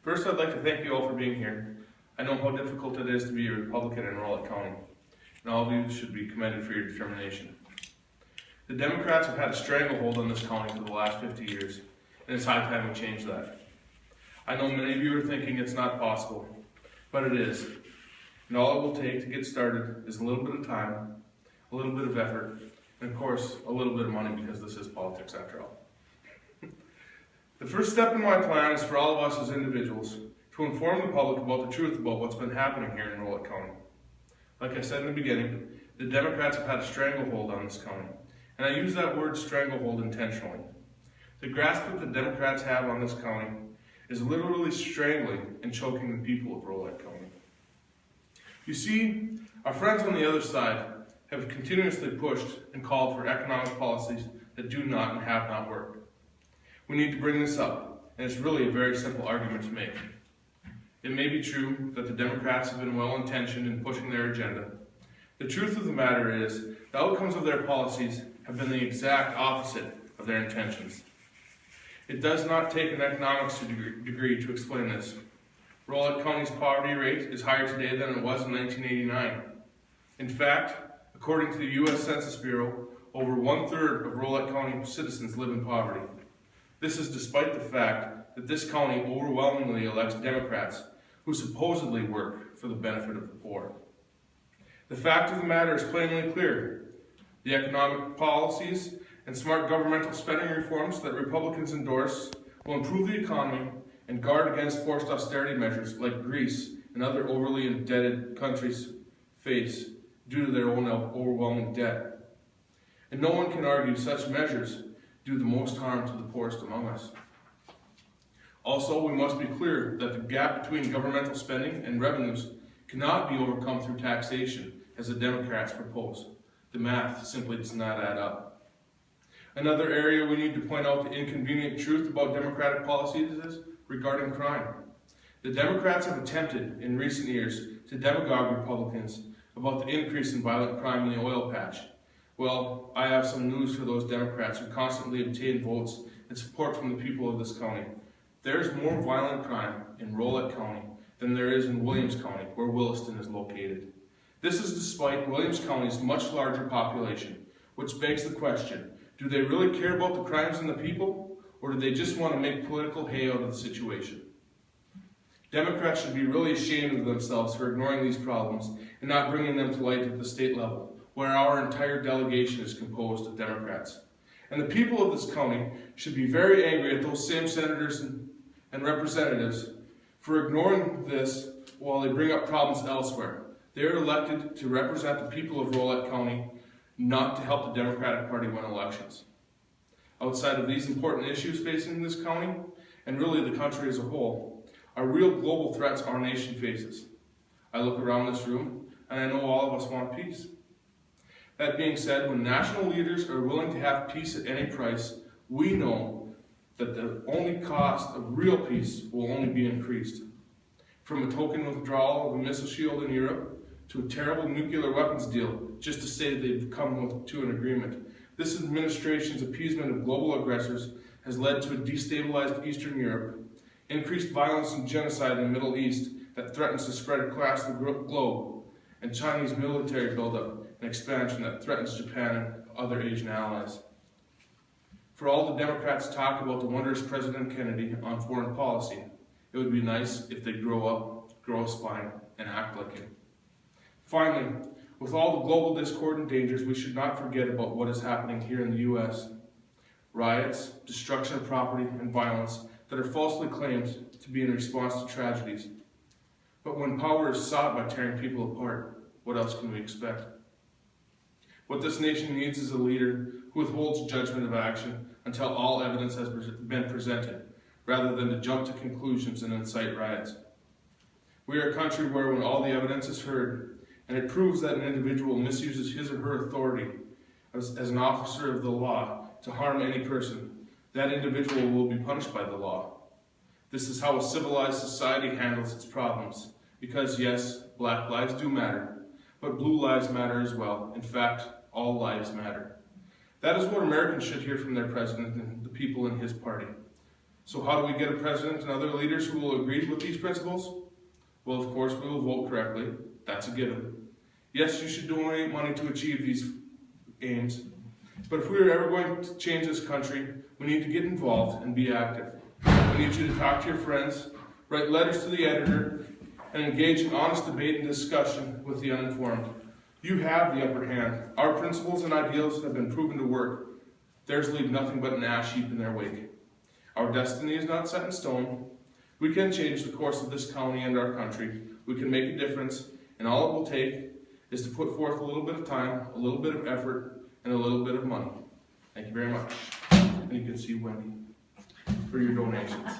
First, I'd like to thank you all for being here. I know how difficult it is to be a Republican in Rolette County, and all of you should be commended for your determination. The Democrats have had a stranglehold on this county for the last 50 years, and it's high time we change that. I know many of you are thinking it's not possible, but it is. And all it will take to get started is a little bit of time, a little bit of effort, and of course, a little bit of money, because this is politics after all. The first step in my plan is for all of us as individuals to inform the public about the truth about what's been happening here in Rolette County. Like I said in the beginning, the Democrats have had a stranglehold on this county, and I use that word stranglehold intentionally. The grasp that the Democrats have on this county is literally strangling and choking the people of Rolette County. You see, our friends on the other side have continuously pushed and called for economic policies that do not and have not worked. We need to bring this up, and it's really a very simple argument to make. It may be true that the Democrats have been well-intentioned in pushing their agenda. The truth of the matter is, the outcomes of their policies have been the exact opposite of their intentions. It does not take an economics degree to explain this. Rolette County's poverty rate is higher today than it was in 1989. In fact, according to the U.S. Census Bureau, over 1/3 of Rolette County citizens live in poverty. This is despite the fact that this county overwhelmingly elects Democrats who supposedly work for the benefit of the poor. The fact of the matter is plainly clear. The economic policies and smart governmental spending reforms that Republicans endorse will improve the economy and guard against forced austerity measures like Greece and other overly indebted countries face due to their own overwhelming debt. And no one can argue such measures do the most harm to the poorest among us. Also, we must be clear that the gap between governmental spending and revenues cannot be overcome through taxation, as the Democrats propose. The math simply does not add up. Another area we need to point out the inconvenient truth about Democratic policies is regarding crime. The Democrats have attempted in recent years to demagogue Republicans about the increase in violent crime in the oil patch. Well, I have some news for those Democrats who constantly obtain votes and support from the people of this county. There's more violent crime in Rolette County than there is in Williams County, where Williston is located. This is despite Williams County's much larger population, which begs the question, do they really care about the crimes and the people, or do they just want to make political hay out of the situation? Democrats should be really ashamed of themselves for ignoring these problems and not bringing them to light at the state level, where our entire delegation is composed of Democrats. And the people of this county should be very angry at those same senators and representatives for ignoring this while they bring up problems elsewhere. They are elected to represent the people of Rolette County, not to help the Democratic Party win elections. Outside of these important issues facing this county, and really the country as a whole, are real global threats our nation faces. I look around this room, and I know all of us want peace. That being said, when national leaders are willing to have peace at any price, we know that the only cost of real peace will only be increased. From a token withdrawal of a missile shield in Europe to a terrible nuclear weapons deal, just to say they've come to an agreement. This administration's appeasement of global aggressors has led to a destabilized Eastern Europe, increased violence and genocide in the Middle East that threatens to spread across the globe, and Chinese military buildup and expansion that threatens Japan and other Asian allies. For all the Democrats talk about the wondrous President Kennedy on foreign policy, it would be nice if they grow up, grow a spine, and act like him. Finally, with all the global discord and dangers, we should not forget about what is happening here in the U.S. Riots, destruction of property, and violence that are falsely claimed to be in response to tragedies. But when power is sought by tearing people apart, what else can we expect? What this nation needs is a leader who withholds judgment of action until all evidence has been presented, rather than to jump to conclusions and incite riots. We are a country where when all the evidence is heard, and it proves that an individual misuses his or her authority as an officer of the law to harm any person, that individual will be punished by the law. This is how a civilized society handles its problems, because yes, black lives do matter, but blue lives matter as well. In fact, all lives matter. That is what Americans should hear from their president and the people in his party. So how do we get a president and other leaders who will agree with these principles? Well, of course, we will vote correctly. That's a given. Yes, you should donate money to achieve these aims, but if we are ever going to change this country, we need to get involved and be active. We need you to talk to your friends, write letters to the editor, and engage in honest debate and discussion with the uninformed. You have the upper hand. Our principles and ideals have been proven to work. Theirs leave nothing but an ash heap in their wake. Our destiny is not set in stone. We can change the course of this county and our country. We can make a difference, and all it will take is to put forth a little bit of time, a little bit of effort, and a little bit of money. Thank you very much. And you can see Wendy for your donations.